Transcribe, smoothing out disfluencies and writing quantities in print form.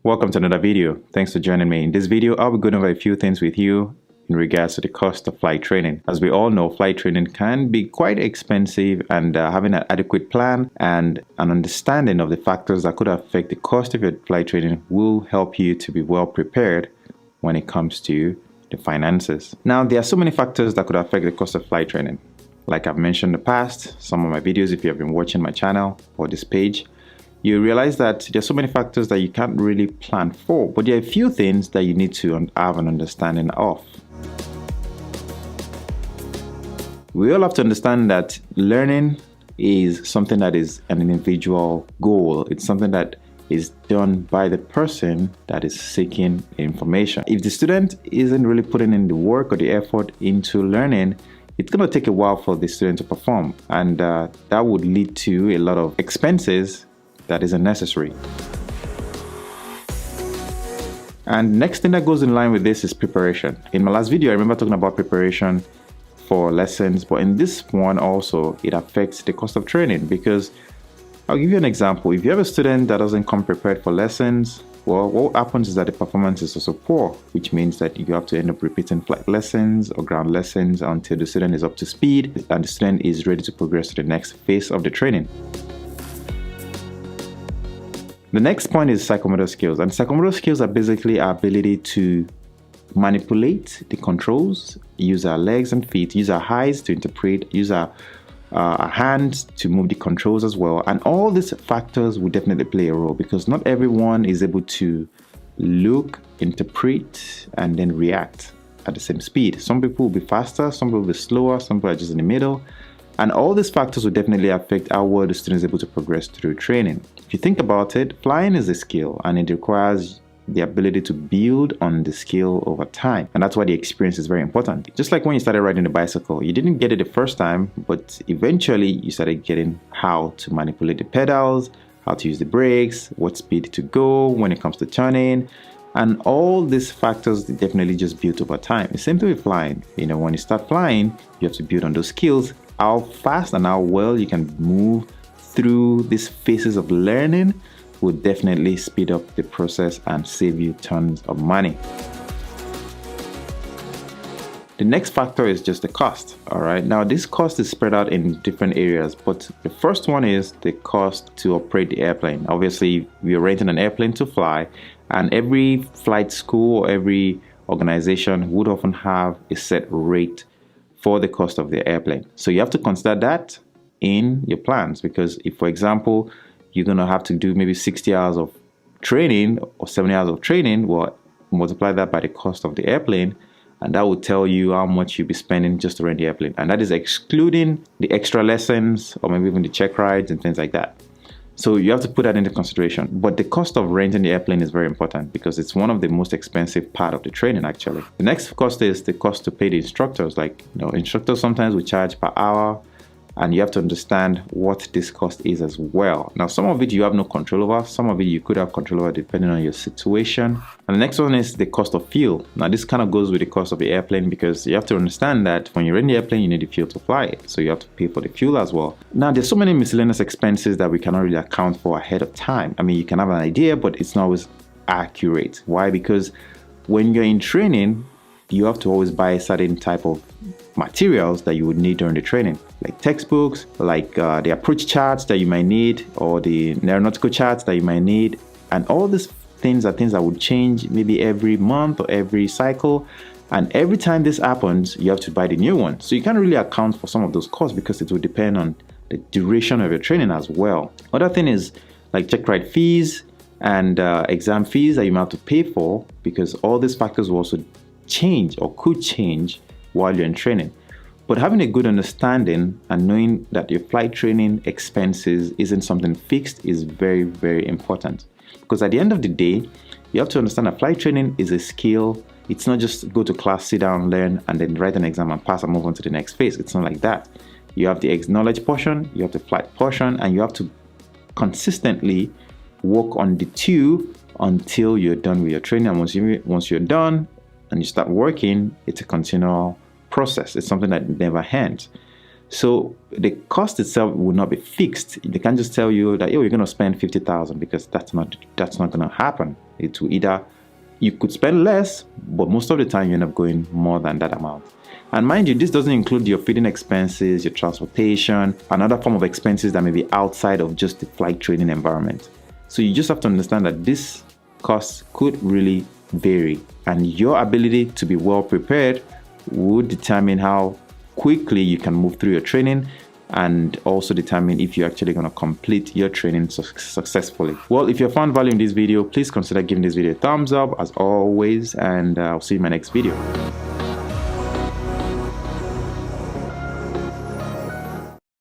Welcome to another video. Thanks for joining me. In this video, I'll be going over a few things with you in regards to the cost of flight training. As we all know, flight training can be quite expensive, and having an adequate plan and an understanding of the factors that could affect the cost of your flight training will help you to be well prepared when it comes to the finances. Now, there are so many factors that could affect the cost of flight training. Like I've mentioned in the past, some of my videos, if you have been watching my channel or this page, you realize that there's so many factors that you can't really plan for, but there are a few things that you need to have an understanding of. We all have to understand that learning is something that is an individual goal. It's something that is done by the person that is seeking information. If the student isn't really putting in the work or the effort into learning, it's going to take a while for the student to perform, and that would lead to a lot of expenses that isn't necessary. And next thing that goes in line with this is preparation. In my last video, I remember talking about preparation for lessons, but in this one also, it affects the cost of training, because I'll give you an example. If you have a student that doesn't come prepared for lessons, well, what happens is that the performance is also poor, which means that you have to end up repeating flight lessons or ground lessons until the student is up to speed and the student is ready to progress to the next phase of the training. The next point is psychomotor skills, and psychomotor skills are basically our ability to manipulate the controls, use our legs and feet, use our eyes to interpret, use our hands to move the controls as well. And all these factors will definitely play a role, because not everyone is able to look, interpret, and then react at the same speed. Some people will be faster, some people will be slower, some people are just in the middle. And all these factors will definitely affect how well the student is able to progress through training. If you think about it, flying is a skill, and it requires the ability to build on the skill over time. And that's why the experience is very important. Just like when you started riding the bicycle, you didn't get it the first time, but eventually you started getting how to manipulate the pedals, how to use the brakes, what speed to go when it comes to turning. And all these factors definitely just built over time. The same thing with flying. When you start flying, you have to build on those skills. How fast and how well you can move through these phases of learning will definitely speed up the process and save you tons of money. The next factor is just the cost. All right, now this cost is spread out in different areas, but the first one is the cost to operate the airplane. Obviously, we are renting an airplane to fly, and every flight school or every organization would often have a set rate for the cost of the airplane. So you have to consider that in your plans, because if, for example, you're going to have to do maybe 60 hours of training or 70 hours of training, well, multiply that by the cost of the airplane, and that will tell you how much you'll be spending just to rent the airplane. And that is excluding the extra lessons or maybe even the check rides and things like that. So you have to put that into consideration. But the cost of renting the airplane is very important, because it's one of the most expensive part of the training actually. The next cost is the cost to pay the instructors. Like, instructors sometimes will charge per hour, and you have to understand what this cost is as well. Now, some of it you have no control over, some of it you could have control over depending on your situation. And the next one is the cost of fuel. Now, this kind of goes with the cost of the airplane, because you have to understand that when you're in the airplane, you need the fuel to fly it. So you have to pay for the fuel as well. Now, there's so many miscellaneous expenses that we cannot really account for ahead of time. I mean, you can have an idea, but it's not always accurate. Why? Because when you're in training, you have to always buy a certain type of materials that you would need during the training, like textbooks, like the approach charts that you might need, or the aeronautical charts that you might need. And all these things are things that would change maybe every month or every cycle. And every time this happens, you have to buy the new one. So you can't really account for some of those costs, because it will depend on the duration of your training as well. Other thing is like check ride fees and exam fees that you might have to pay for, because all these factors will also change or could change while you're in training. But having a good understanding and knowing that your flight training expenses isn't something fixed is very, very important. Because at the end of the day, you have to understand that flight training is a skill. It's not just go to class, sit down, learn, and then write an exam and pass and move on to the next phase. It's not like that. You have the knowledge portion, you have the flight portion, and you have to consistently work on the two until you're done with your training. And once you're done and you start working, it's a continual process. It's something that never ends. So the cost itself will not be fixed. They can't just tell you that, oh, you're going to spend 50,000, because that's not going to happen. It will either, you could spend less, but most of the time you end up going more than that amount. And mind you, this doesn't include your feeding expenses, your transportation, and other form of expenses that may be outside of just the flight training environment. So you just have to understand that this cost could really vary, and your ability to be well prepared would determine how quickly you can move through your training, and also determine if you're actually going to complete your training successfully. Well, if you found value in this video, please consider giving this video a thumbs up as always, and I'll see you in my next video.